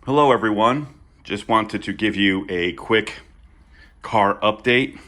Hello everyone, just wanted to give you a quick car update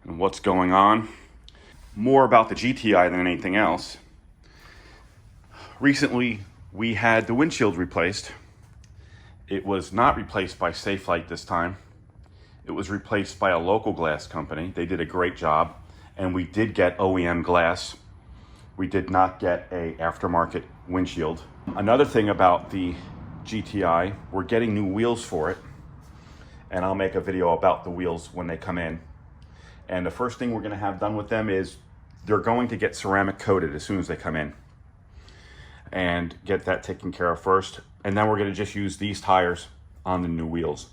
and what's going on. More about the GTI than anything else. Recently we had the windshield replaced. It was not replaced by Safelite this time. It was replaced by a local glass company. They did a great job, and we did get OEM glass. We did not get a aftermarket windshield. Another thing about the GTI, we're getting new wheels for it, and I'll make a video about the wheels when they come in. And the first thing we're going to have done with them is they're going to get ceramic coated as soon as they come in, and get that taken care of first. And then we're going to just use these tires on the new wheels.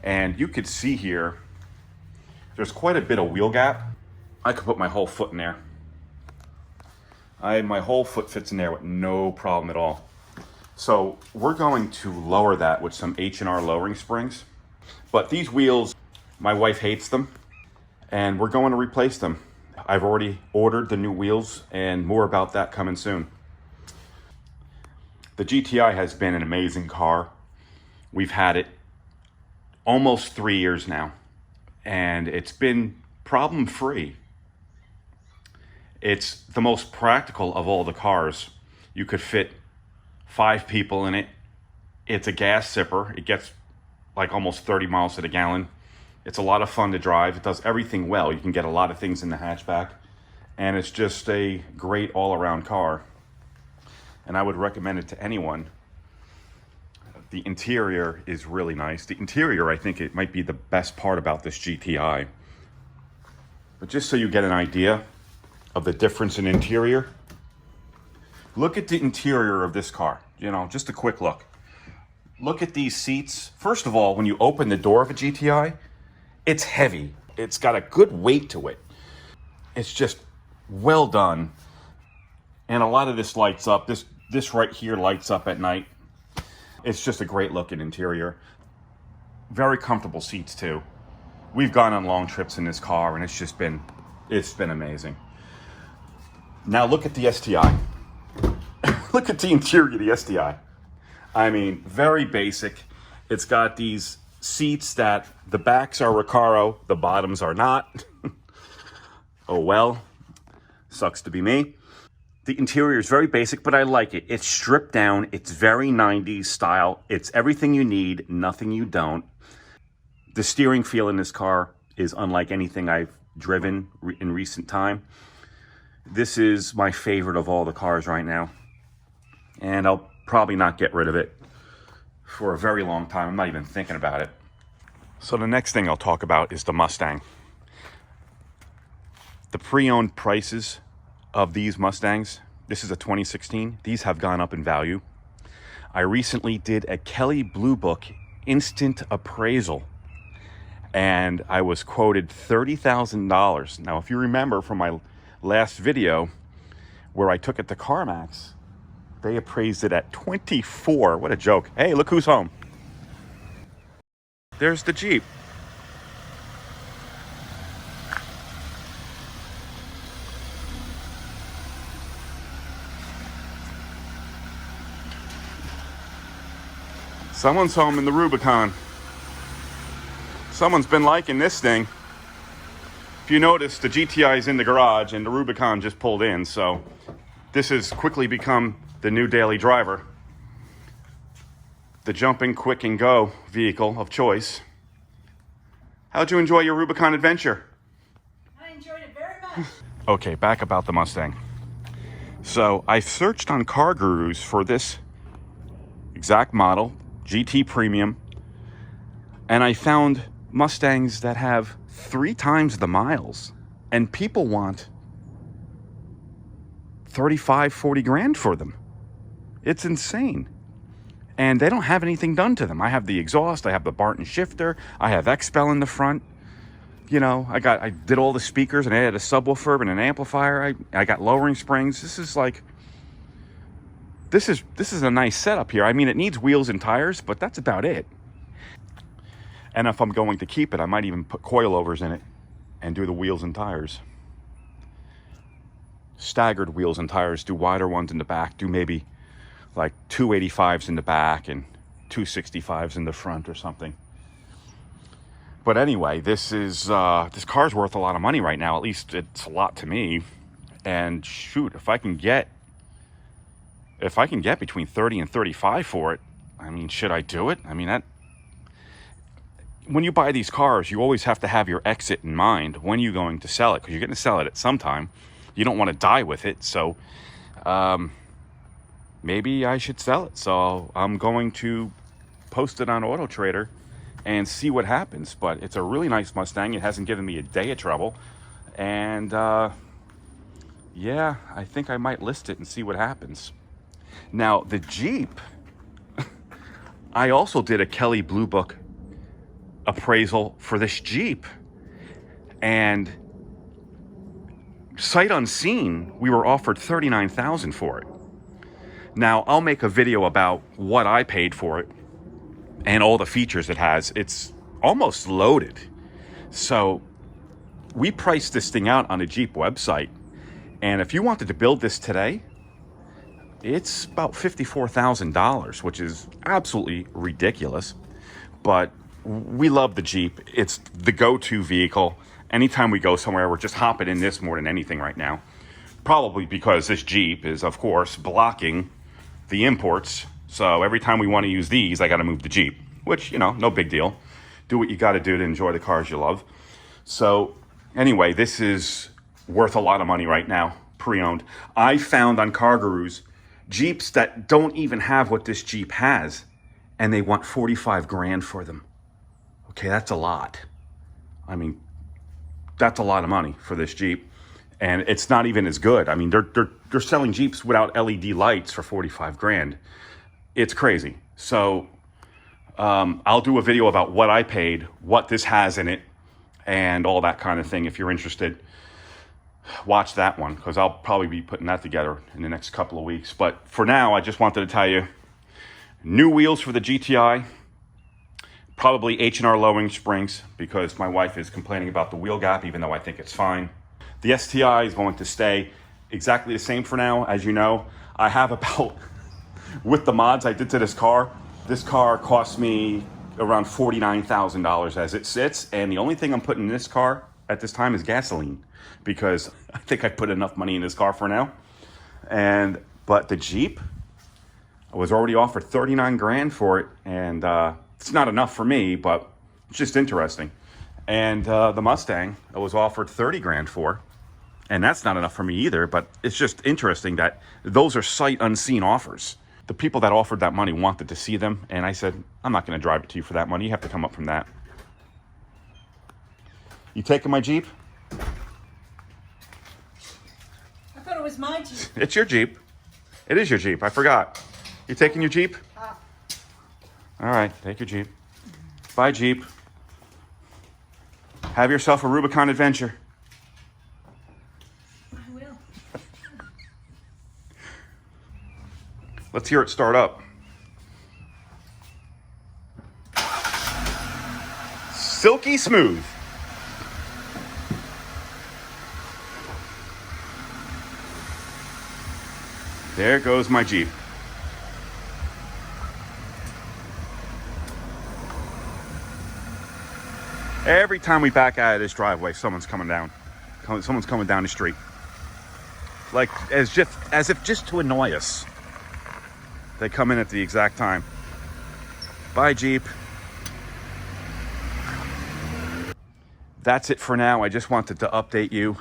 And you could see here, there's quite a bit of wheel gap. I could put my whole foot in there. My whole foot fits in there with no problem at all. So we're going to lower that with some H&R lowering springs. But these wheels, my wife hates them, and we're going to replace them. I've already ordered the new wheels, and more about that coming soon. The GTI has been an amazing car. We've had it almost 3 years now, and it's been problem-free. It's the most practical of all the cars. You could fit 5 people in it. It's a gas sipper. It gets like almost 30 miles to the gallon. It's a lot of fun to drive. It does everything well. You can get a lot of things in the hatchback, and it's just a great all-around car. And I would recommend it to anyone. The interior is really nice. The interior, I think it might be the best part about this GTI. But just so you get an idea of the difference in interior, look at the interior of this car. You know, just a quick look. Look at these seats. First of all, when you open the door of a GTI, it's heavy. It's got a good weight to it. It's just well done. And a lot of this lights up. This right here lights up at night. It's just a great looking interior. Very comfortable seats too. We've gone on long trips in this car, and it's been amazing. Now look at the STI. Look at the interior of the STI. I mean, very basic. It's got these seats that the backs are Recaro, the bottoms are not. Oh well, sucks to be me. The interior is very basic, but I like it. It's stripped down. It's very 90s style. It's everything you need, nothing you don't. The steering feel in this car is unlike anything I've driven in recent time. This is my favorite of all the cars right now, and I'll probably not get rid of it for a very long time. I'm not even thinking about it. So the next thing I'll talk about is the Mustang. The pre-owned prices of these Mustangs, this is a 2016, these have gone up in value. I recently did a Kelley Blue Book instant appraisal, and I was quoted $30,000. Now, if you remember from my last video where I took it to CarMax, they appraised it at 24. What a joke. Hey, look who's home. There's the Jeep. Someone's home in the Rubicon. Someone's been liking this thing. If you notice, the GTI is in the garage and the Rubicon just pulled in, so this has quickly become the new daily driver. The jumping, quick and go vehicle of choice. How'd you enjoy your Rubicon adventure? I enjoyed it very much. Okay, back about the Mustang. So I searched on Car Gurus for this exact model, GT Premium, and I found Mustangs that have 3 times the miles, and people want 35, 40 grand for them. It's insane. And they don't have anything done to them. I have the exhaust, I have the Barton shifter, I have XPEL in the front. You know, I did all the speakers, and I had a subwoofer and an amplifier. I got lowering springs. This is a nice setup here. I mean, it needs wheels and tires, but that's about it. And if I'm going to keep it, I might even put coilovers in it and do the wheels and tires. Staggered wheels and tires, do wider ones in the back, do maybe like 285s in the back and 265s in the front or something. But anyway, this car's worth a lot of money right now. At least it's a lot to me. And shoot, if I can get between 30 and 35 for it, I mean, should I do it? I mean, that when you buy these cars, you always have to have your exit in mind. When you're going to sell it, because you're going to sell it at some time. You don't want to die with it, so maybe I should sell it. So I'm going to post it on Auto Trader and see what happens. But it's a really nice Mustang. It hasn't given me a day of trouble. And yeah, I think I might list it and see what happens. Now, the Jeep, I also did a Kelley Blue Book appraisal for this Jeep. And sight unseen, we were offered $39,000 for it. Now, I'll make a video about what I paid for it and all the features it has. It's almost loaded. So we priced this thing out on the Jeep website. And if you wanted to build this today, it's about $54,000, which is absolutely ridiculous. But we love the Jeep. It's the go-to vehicle. Anytime we go somewhere, we're just hopping in this more than anything right now. Probably because this Jeep is, of course, blocking the imports. So every time we want to use these, I got to move the Jeep, which, you know, no big deal. Do what you got to do to enjoy the cars you love. So anyway, this is worth a lot of money right now, pre-owned. I found on Car Gurus Jeeps that don't even have what this Jeep has, and they want 45 grand for them. Okay, that's a lot. I mean, that's a lot of money for this Jeep, and it's not even as good. I mean, they're selling Jeeps without LED lights for 45 grand. It's crazy. So I'll do a video about what I paid, what this has in it, and all that kind of thing. If you're interested, watch that one, because I'll probably be putting that together in the next couple of weeks. But for now, I just wanted to tell you, new wheels for the GTI. Probably H&R lowering springs, because my wife is complaining about the wheel gap, even though I think it's fine. The STI is going to stay exactly the same for now. As you know, I have about, with the mods I did to this car cost me around $49,000 as it sits. And the only thing I'm putting in this car at this time is gasoline, because I think I put enough money in this car for now. But the Jeep, I was already offered 39 grand for it. And it's not enough for me, but it's just interesting. And the Mustang, I was offered 30 grand for, and that's not enough for me either. But it's just interesting that those are sight unseen offers. The people that offered that money wanted to see them, and I said, I'm not going to drive it to you for that money. You have to come up from that. You taking my Jeep? I thought it was my Jeep. It's your Jeep. It is your Jeep. I forgot. You taking your Jeep? All right, take your Jeep. Bye, Jeep. Have yourself a Rubicon adventure. I will. Let's hear it start up. Silky smooth. There goes my Jeep. Every time we back out of this driveway, someone's coming down. Someone's coming down the street. Like, as if just to annoy us. They come in at the exact time. Bye, Jeep. That's it for now. I just wanted to update you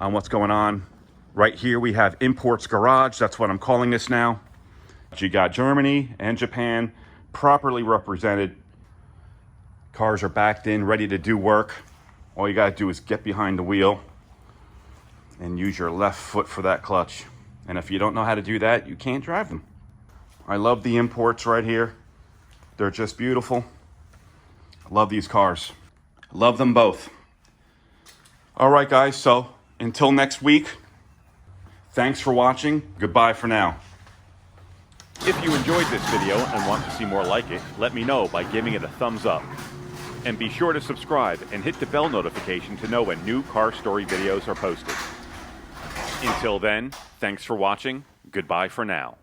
on what's going on. Right here we have Imports Garage. That's what I'm calling this now. You got Germany and Japan properly represented. Cars are backed in, ready to do work. All you gotta do is get behind the wheel and use your left foot for that clutch. And if you don't know how to do that, you can't drive them. I love the imports right here. They're just beautiful. I love these cars. Love them both. All right, guys, so until next week, thanks for watching. Goodbye for now. If you enjoyed this video and want to see more like it, let me know by giving it a thumbs up. And be sure to subscribe and hit the bell notification to know when new car story videos are posted. Until then, thanks for watching. Goodbye for now.